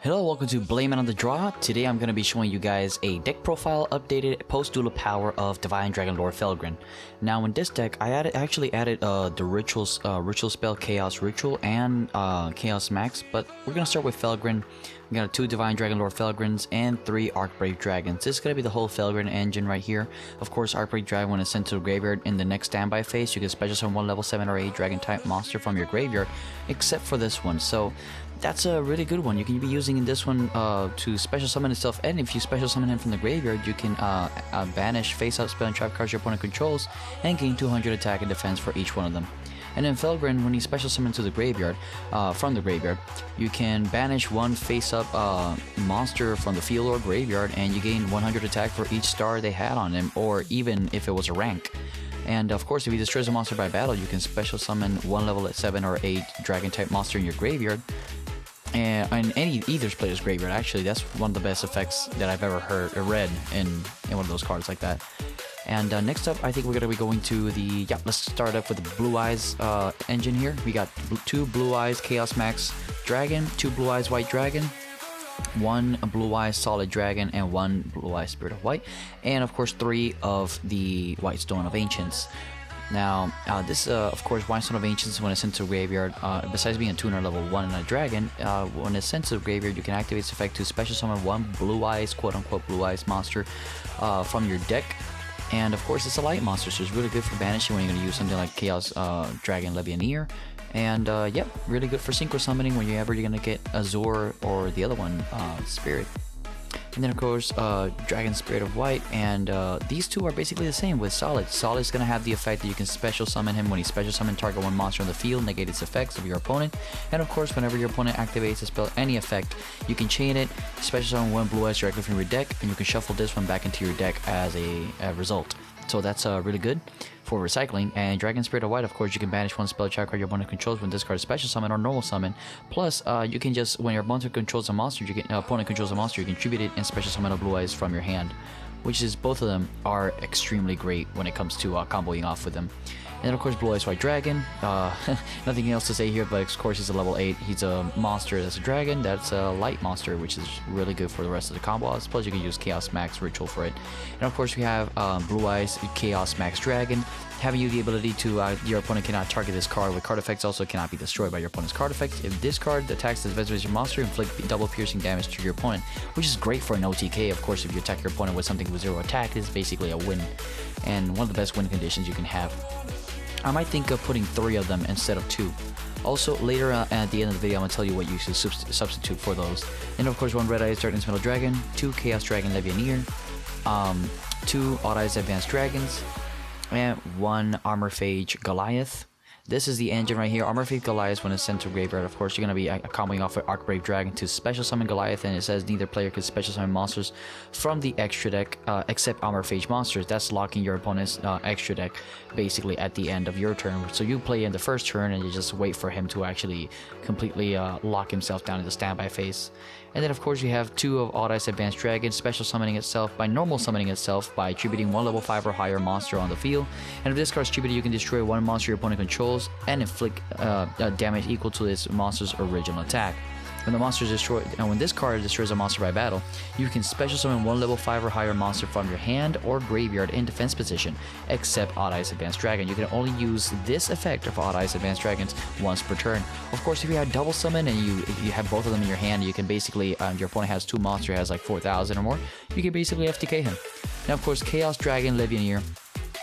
Hello, welcome to Blame It on the Draw. Today I'm going to be showing you guys a deck profile updated post-dual power of Divine Dragon Lord Felgrand. Now in this deck, I actually added the ritual spell, Chaos Ritual, and Chaos Max, but we're going to start with Felgrand. We got 2 Divine Dragon Lord Felgrands and 3 Archbrave Dragons. This is going to be the whole Felgrand engine right here. Of course, Archbrave Dragon, when it's sent to the graveyard in the next standby phase, you can special summon one level 7 or 8 Dragon type monster from your graveyard, except for this one. So that's a really good one. You can be using in this one to special summon itself, and if you special summon him from the graveyard, you can banish face-up spell and trap cards your opponent controls and gain 200 attack and defense for each one of them. And then Felgrand, when you special summon to the graveyard, from the graveyard, you can banish one face-up monster from the field or graveyard, and you gain 100 attack for each star they had on them, or even if it was a rank. And of course, if you destroy a monster by battle, you can special summon one level 7 or 8 dragon type monster in your graveyard. And either player's graveyard. Actually, that's one of the best effects that I've ever read in one of those cards like that. And next up, I think we're gonna be going to the let's start up with the Blue Eyes engine here. We got 2 Blue Eyes Chaos Max Dragon, 2 Blue Eyes White Dragon, 1 Blue Eyes Solid Dragon, and 1 Blue Eyes Spirit of White, and of course 3 of the White Stone of Ancients. Now, this, of course, White Stone of Ancients, when it's sent to the graveyard, besides being a tuner level 1 and a dragon, when it's sent to the graveyard, you can activate its effect to special summon 1 Blue Eyes, quote-unquote Blue Eyes monster from your deck. And, of course, it's a light monster, so it's really good for banishing when you're going to use something like Chaos Dragon Legionnaire. And, yep, really good for Synchro summoning whenever you're going to get Azure or the other one, Spirit. And then of course, Dragon Spirit of White, and these two are basically the same with Solid. Solid is going to have the effect that you can special summon him when you special summon target one monster on the field, negate its effects of your opponent. And of course, whenever your opponent activates a spell, any effect, you can chain it, special summon 1 Blue Eyes directly from your deck, and you can shuffle this one back into your deck as a result. So that's really good for recycling. And Dragon Spirit of White, of course, you can banish 1 spell check card your opponent controls when this card is special summon or normal summon. Plus, you can just, when your opponent controls a monster, you can tribute it and special summon a Blue Eyes from your hand, which is, both of them are extremely great when it comes to comboing off with them. And then of course Blue Eyes White Dragon, nothing else to say here, but of course he's a level 8, he's a monster that's a dragon, that's a light monster, which is really good for the rest of the combos, plus you can use Chaos Max Ritual for it. And of course we have Blue Eyes Chaos Max Dragon, having you the ability to, your opponent cannot target this card with card effects, also cannot be destroyed by your opponent's card effects. If this card attacks this veteran monster, inflict double piercing damage to your opponent, which is great for an OTK. Of course, if you attack your opponent with something with 0 attack, it's basically a win, and one of the best win conditions you can have. I might think of putting 3 of them instead of 2. Also, later at the end of the video, I'm going to tell you what you should substitute for those. And of course, 1 Red Eyes Darkness Metal Dragon, 2 Chaos Dragon Legionnaire, 2 Odd Eyes Advanced Dragons, and 1 Armor Phage Goliath. This is the engine right here. Armor Phage Goliath, when it's sent to graveyard, of course, you're going to be comboing off with Archbrave Dragon to special summon Goliath, and it says neither player can special summon monsters from the extra deck except Armor Phage monsters. That's locking your opponent's extra deck basically at the end of your turn. So you play in the first turn and you just wait for him to actually completely lock himself down in the standby phase. And then of course you have 2 of Odd Eyes Advanced Dragon, special summoning itself by normal summoning itself by attributing 1 level 5 or higher monster on the field. And if this card is attributed, you can destroy 1 monster your opponent controls and inflict damage equal to this monster's original attack. When the monster is destroyed, and when this card destroys a monster by battle, you can special summon 1 level 5 or higher monster from your hand or graveyard in defense position, except Odd Eyes Advanced Dragon. You can only use this effect of Odd Eyes Advanced Dragons once per turn. Of course, if you have double summon and you have both of them in your hand, you can basically, your opponent has 2 monsters, has like 4,000 or more, you can basically FTK him. Now, of course, Chaos Dragon Legionnaire,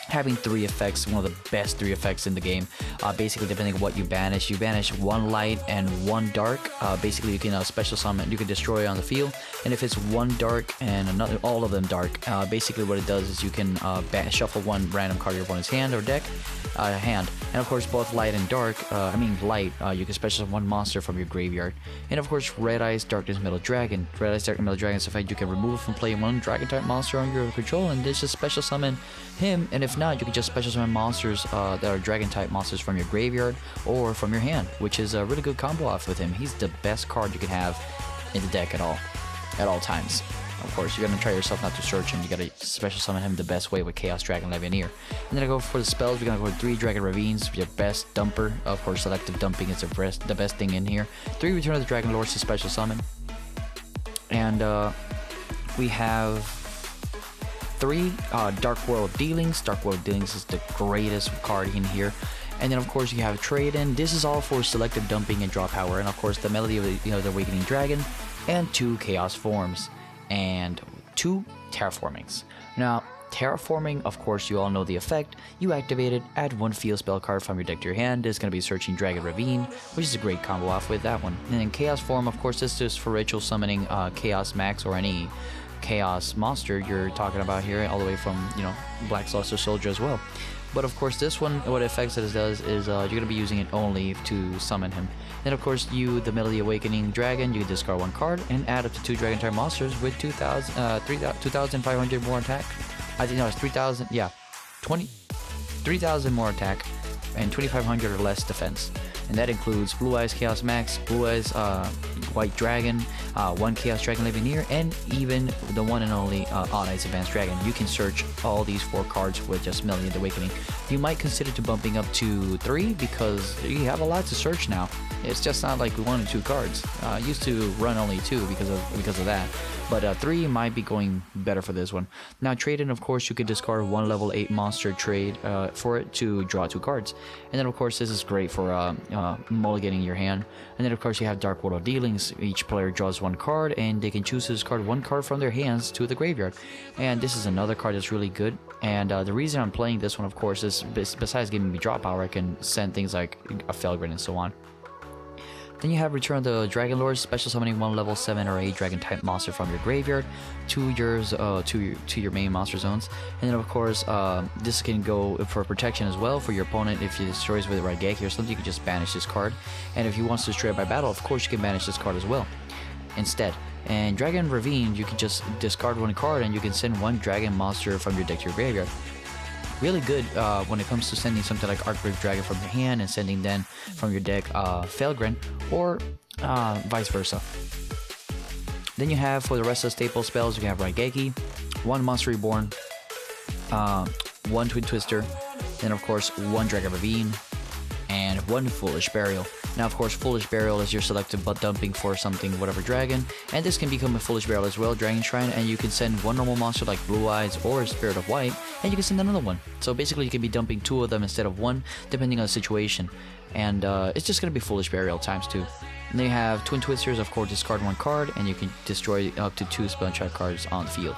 having 3 effects, one of the best 3 effects in the game. Basically, depending on what you banish 1 light and 1 dark. Basically, you can special summon, you can destroy on the field. And if it's 1 dark and all of them dark, basically what it does is you can shuffle 1 random card of your opponent's hand or deck, And of course, both light and dark, you can special summon 1 monster from your graveyard. And of course, Red Eyes Darkness Metal Dragon. Red Eyes Darkness Metal Dragon is a fact you can remove from playing 1 dragon type monster on your control and just special summon him, and if not, you can just special summon monsters that are dragon type monsters from your graveyard or from your hand, which is a really good combo off with him. He's the best card you can have in the deck at all times. Of course, you're gonna try yourself not to search him. You gotta special summon him the best way with Chaos Dragon Legionnaire. And then I go for the spells. We're gonna go with 3 Dragon Ravines, your best dumper. Of course, selective dumping is the best thing in here. 3 Return of the Dragon Lords to special summon. And we have 3 Dark World Dealings. Dark World Dealings is the greatest card in here. And then of course you have Trade-In. This is all for selective dumping and draw power. And of course the Melody of the Awakening Dragon, and 2 Chaos Forms, and 2 Terraformings. Now, Terraforming, of course, you all know the effect. You activate it, add 1 field spell card from your deck to your hand. It's going to be Searching Dragon Ravine, which is a great combo off with that one. And then Chaos Form, of course, this is just for ritual summoning Chaos Max or any Chaos monster you're talking about here, all the way from, Black Luster Soldier as well. But of course, this one, what effects it does is you're going to be using it only to summon him. Then of course, the Melody Awakening Dragon, you can discard 1 card and add up to 2 Dragon type monsters with 2,500 more attack. I think no, it's 3,000. Yeah, 3,000 more attack and 2,500 or less defense. And that includes Blue Eyes Chaos Max, Blue Eyes White Dragon, 1 Chaos Dragon Levineer, and even the one and only On Ice Advanced Dragon. You can search all these 4 cards with just Melody Awakening. You might consider to bumping up to 3 because you have a lot to search now. It's just not like 1 or 2 cards. Used to run only 2 because of that. But 3 might be going better for this one. Now, Trade-In, of course, you could discard 1 level 8 monster trade for it to draw 2 cards. And then, of course, this is great for mulliganing your hand. And then, of course, you have Dark World of Dealings. Each player draws 1 card, and they can choose to discard 1 card from their hands to the graveyard. And this is another card that's really good. And the reason I'm playing this one, of course, is besides giving me draw power, I can send things like a Felgrand and so on. Then you have Return of the Dragon Lord, special summoning 1 level 7 or 8 dragon type monster from your graveyard to your main monster zones. And then of course this can go for protection as well for your opponent. If he destroys with Raigeki or something, you can just banish this card. And if he wants to destroy it by battle, of course you can banish this card as well instead. And Dragon Ravine, you can just discard 1 card and you can send 1 dragon monster from your deck to your graveyard. Really good when it comes to sending something like Archbreak Dragon from your hand and sending then from your deck Felgrand, or vice versa. Then you have, for the rest of the staple spells, you can have Raigeki, 1 Monster Reborn, 1 Twin Twister, then of course 1 Dragon Ravine, and 1 Foolish Burial. Now, of course, Foolish Burial is your selective butt dumping for something, whatever dragon, and this can become a Foolish Burial as well, Dragon Shrine, and you can send 1 normal monster like Blue Eyes or Spirit of White, and you can send another one. So basically, you can be dumping 2 of them instead of 1, depending on the situation. And it's just going to be Foolish Burial times 2. And then you have Twin Twisters, of course, discard 1 card, and you can destroy up to 2 spell check cards on the field.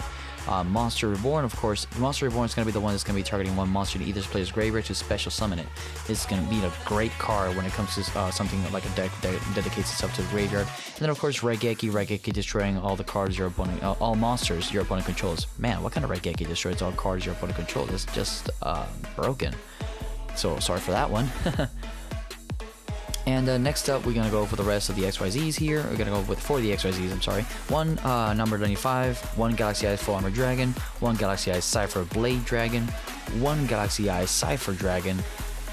Monster Reborn, of course, Monster Reborn is going to be the one that's going to be targeting 1 monster in either player's graveyard to special summon it. This is going to be a great card when it comes to something like a deck that dedicates itself to the graveyard. And then, of course, Raigeki destroying all the cards your opponent, all monsters your opponent controls. Man, what kind of Raigeki destroys all cards your opponent controls? It's just broken. So sorry for that one. And next up, we're going to go for the rest of the XYZs here. We're going to go with 4 of the XYZs, I'm sorry. 1 number 95, 1 Galaxy Eyes Full Armor Dragon, 1 Galaxy Eyes Cypher Blade Dragon, 1 Galaxy Eyes Cypher Dragon,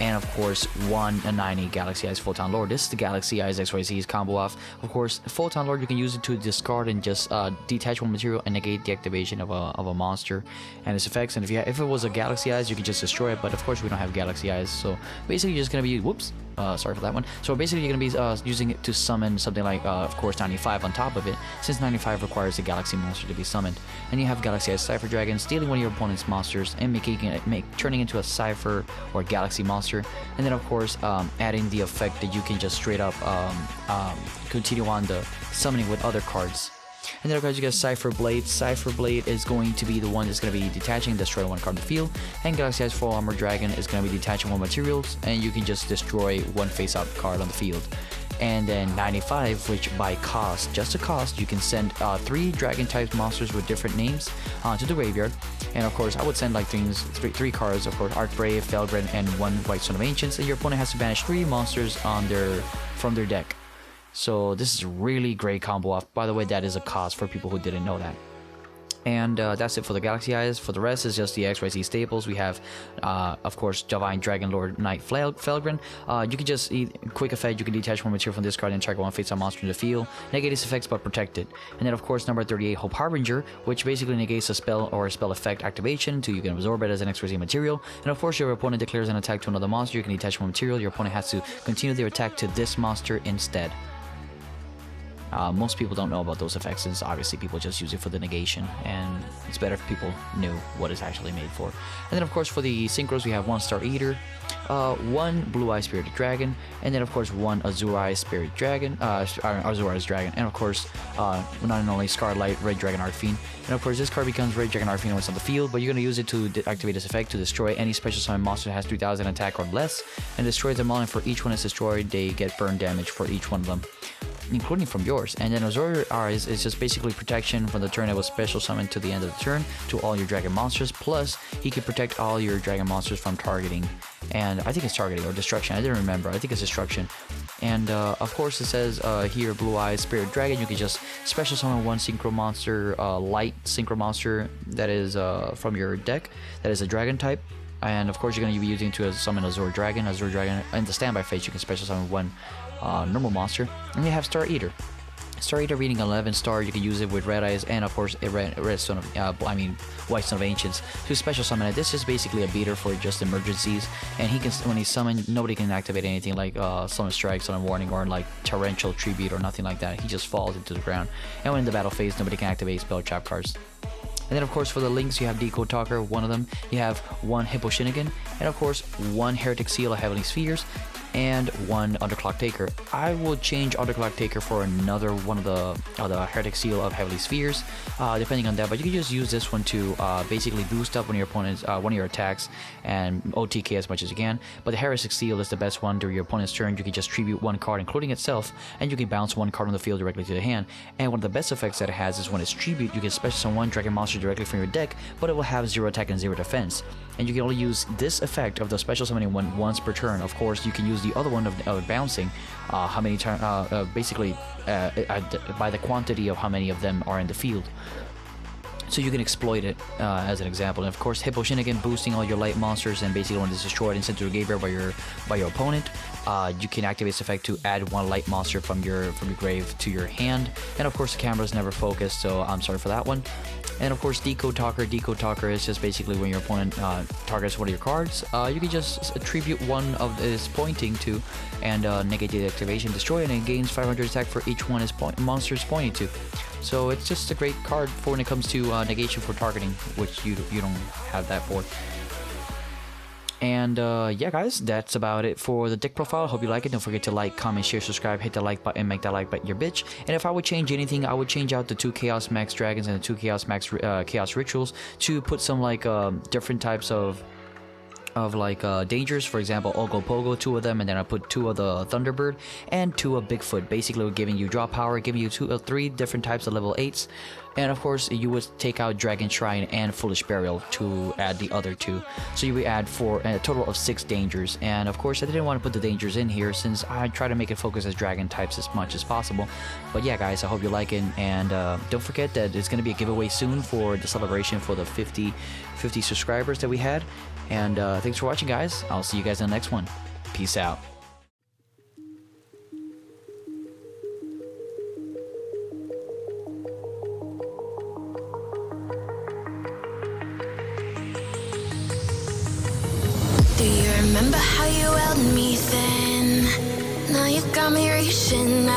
and of course 1 90 Galaxy Eyes Photon Lord. This is the Galaxy Eyes XYZ's combo off. Of course, Photon Lord, you can use it to discard and just detach 1 material and negate the activation of a monster and its effects. And if it was a Galaxy Eyes, you could just destroy it, but of course we don't have Galaxy Eyes, so basically you're just gonna be sorry for that one. So basically you're going to be using it to summon something like, of course, 95 on top of it, since 95 requires a Galaxy monster to be summoned. And you have Galaxy Eyes Cypher Dragon, stealing 1 of your opponent's monsters and turning into a Cypher or Galaxy monster. And then, of course, adding the effect that you can just straight up continue on the summoning with other cards. And then, of course, you got Cypher Blade. Cypher Blade is going to be the one that's going to be detaching, destroying 1 card in the field. And Galaxy Eyes Full Armor Dragon is going to be detaching 1 materials, and you can just destroy 1 face-up card on the field. And then 95, which by cost, just a cost, you can send 3 dragon-type monsters with different names to the graveyard. And of course, I would send like 3 cards, of course, Archbrave, Felgrand, and 1 White Stone of Ancients. And your opponent has to banish 3 monsters from their deck. So this is a really great combo off. By the way, that is a cost for people who didn't know that. And that's it for the Galaxy Eyes. For the rest, is just the XYZ staples. We have, of course, Divine Dragon Lord Knight Felgrand. You can just, quick effect, you can detach 1 material from this card and target 1 face-up monster in the field. Negate its effects, but protect it. And then, of course, number 38, Hope Harbinger, which basically negates a spell or a spell effect activation until you can absorb it as an XYZ material. And of course, your opponent declares an attack to another monster. You can detach 1 material. Your opponent has to continue their attack to this monster instead. Most people don't know about those effects, since obviously people just use it for the negation, and it's better if people knew what it's actually made for. And then of course for the Synchros we have 1 Star Eater, 1 Blue Eye Spirited Dragon, and then of course 1 Azure Eye Spirit Dragon, Azure Eyes Dragon, and of course not only Scarlight Red Dragon Arcfiend. And of course this card becomes Red Dragon Arcfiend when it's on the field, but you're going to use it to activate this effect to destroy any special summon monster that has 3000 attack or less, and destroy them all, and for each one is destroyed they get burn damage for each one of them, including from yours. And then Azure Eyes is just basically protection from the turn that was special summoned to the end of the turn to all your dragon monsters, plus he can protect all your dragon monsters from targeting, and I think it's targeting or destruction, I didn't remember, I think it's destruction. And of course it says here Blue Eyes Spirit Dragon, you can just special summon 1 synchro monster, light synchro monster that is from your deck that is a dragon type. And of course you're going to be using to summon Azure Dragon. In the standby phase you can special summon 1 normal monster. And you have Star Eater. Star Eater reading 11 star, you can use it with Red Eyes and of course a White Stone of Ancients to special summon it. This is basically a beater for just emergencies, and he can, when he's summoned, nobody can activate anything like Summon Strike, Summon Warning, or like Torrential Tree Beat or nothing like that. He just falls into the ground, and when in the battle phase nobody can activate spell trap cards. And then of course for the links you have Decode Talker, 1 of them, you have 1 Hippo Shinigami, and of course 1 Heretic Seal of Heavenly Spheres, and 1 Underclock Taker. I will change Underclock Taker for another one of the Heretic Seal of Heavenly Spheres, depending on that, but you can just use this one to basically boost up one of your opponent's one of your attacks and OTK as much as you can. But the Heretic Seal is the best one. During your opponent's turn you can just tribute 1 card including itself, and you can bounce 1 card on the field directly to the hand. And one of the best effects that it has is when it's tribute, you can special summon 1 dragon monster directly from your deck, but it will have 0 attack and 0 defense. And you can only use this effect of the special summoning one once per turn. Of course you can use the other one of bouncing how many turn basically by the quantity of how many of them are in the field, so you can exploit it as an example. And of course Hippo Shinigami boosting all your light monsters, and basically when it's destroyed and sent to the graveyard by your opponent, you can activate this effect to add 1 light monster from your grave to your hand. And of course the camera is never focused, so I'm sorry for that one. And of course Decode Talker. Decode Talker is just basically when your opponent targets one of your cards, you can just attribute 1 of this pointing to and negate the activation, destroy it, and it gains 500 attack for each one his monsters pointing to. So it's just a great card for when it comes to negation for targeting, which you don't have that for. And yeah guys, that's about it for the deck profile. Hope you like it. Don't forget to like, comment, share, subscribe, hit the like button, make that like button your bitch. And if I would change anything, I would change out the 2 Chaos Max Dragons and the 2 Chaos Max Chaos Rituals to put some like different types of dangers. For example, Ogopogo, 2 of them, and then I put 2 of the Thunderbird and 2 of Bigfoot, basically giving you draw power, giving you 3 different types of level 8s. And of course you would take out Dragon Shrine and Foolish Burial to add the other 2, so you would add a total of 6 dangers. And of course I didn't want to put the dangers in here since I try to make it focus as dragon types as much as possible. But yeah guys, I hope you like it, and don't forget that it's going to be a giveaway soon for the celebration for the 50 subscribers that we had. And thanks for watching guys. I'll see you guys in the next one. Peace out. Do you remember how you held me then? Now you got me reaching